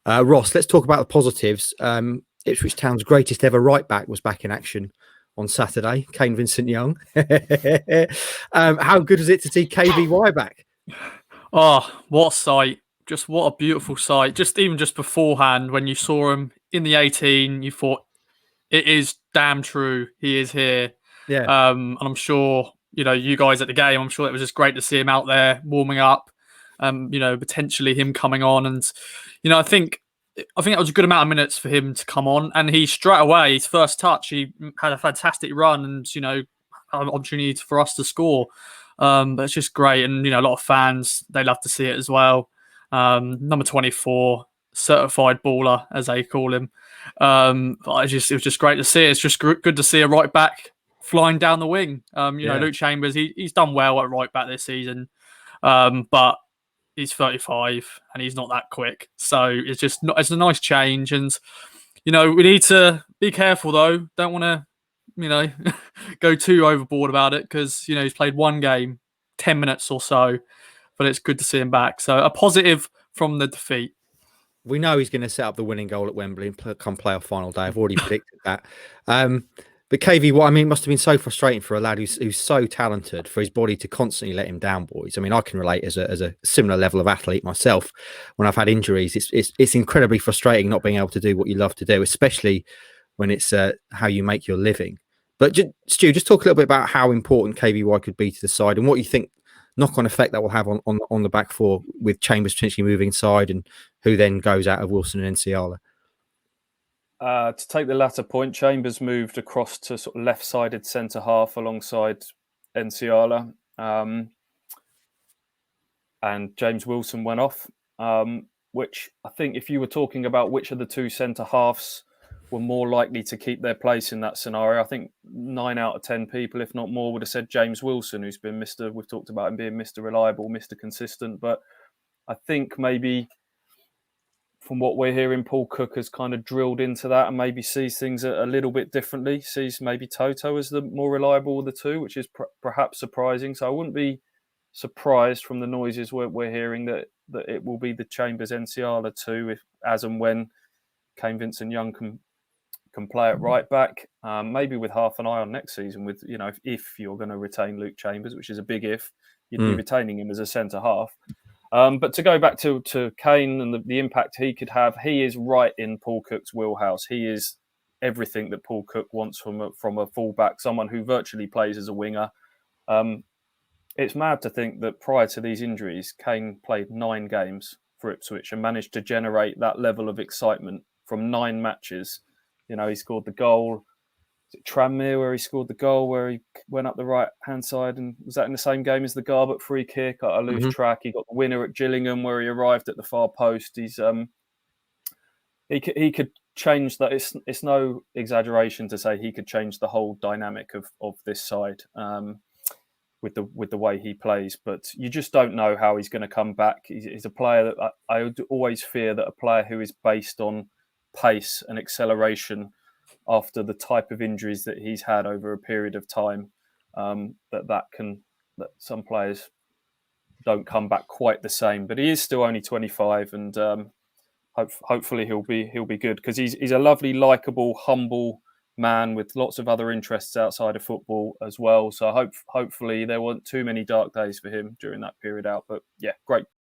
Ross, let's talk about the positives. Ipswich Town's greatest ever right back was back in action on Saturday, Kane Vincent-Young. How good is it to see KVY back? Oh, what a sight. Just what a beautiful sight. Just beforehand, when you saw him in the 18, you thought, it is damn true. He is here. Yeah. And I'm sure, you guys at the game, I'm sure it was just great to see him out there warming up. Potentially him coming on. And, I think that was a good amount of minutes for him to come on. And he straight away, his first touch, he had a fantastic run and, an opportunity for us to score. But it's just great. And, a lot of fans, they love to see it as well. Number 24, certified baller, as they call him. It was just great to see. It's just good to see a right back flying down the wing. Luke Chambers, he's done well at right back this season. But he's 35 and he's not that quick. So it's a nice change. And, we need to be careful though. Don't want to, go too overboard about it because, he's played one game, 10 minutes or so, but it's good to see him back. So a positive from the defeat. We know he's going to set up the winning goal at Wembley and come playoff final day. I've already predicted that. But KVY, I mean, it must have been so frustrating for a lad who's so talented for his body to constantly let him down, boys. I mean, I can relate as a similar level of athlete myself. When I've had injuries, it's incredibly frustrating not being able to do what you love to do, especially when it's how you make your living. But Stu, just talk a little bit about how important KVY could be to the side and what you think knock-on effect that will have on the back four with Chambers potentially moving inside and who then goes out of Wilson and Nsiala. To take the latter point, Chambers moved across to sort of left-sided centre half alongside Nsiala, and James Wilson went off. Which I think, if you were talking about which of the two centre halves were more likely to keep their place in that scenario, I think 9 out of 10 people, if not more, would have said James Wilson, who's been we've talked about him being Mr. Reliable, Mr. Consistent. But I think maybe from what we're hearing, Paul Cook has kind of drilled into that and maybe sees things a little bit differently, sees maybe Toto as the more reliable of the two, which is perhaps surprising. So I wouldn't be surprised from the noises we're hearing that it will be the Chambers Nsiala two, if as and when Kane Vincent-Young can play at right back, maybe with half an eye on next season. With if you're going to retain Luke Chambers, which is a big if, you'd be retaining him as a centre half. But to go back to Kane and the impact he could have, he is right in Paul Cook's wheelhouse. He is everything that Paul Cook wants from a fullback, someone who virtually plays as a winger. It's mad to think that prior to these injuries, Kane played 9 games for Ipswich and managed to generate that level of excitement from 9 matches. He scored the goal. Was it Tranmere where he scored the goal, where he went up the right-hand side? And was that in the same game as the Garbutt free kick? I lose track. He got the winner at Gillingham where he arrived at the far post. He could change that. It's no exaggeration to say he could change the whole dynamic of this side with the way he plays. But you just don't know how he's going to come back. He's a player that I would always fear that a player who is based on pace and acceleration after the type of injuries that he's had over a period of time, that some players don't come back quite the same. But he is still only 25, and hopefully he'll be good, because he's a lovely, likable, humble man with lots of other interests outside of football as well. So hopefully there weren't too many dark days for him during that period out. But yeah, great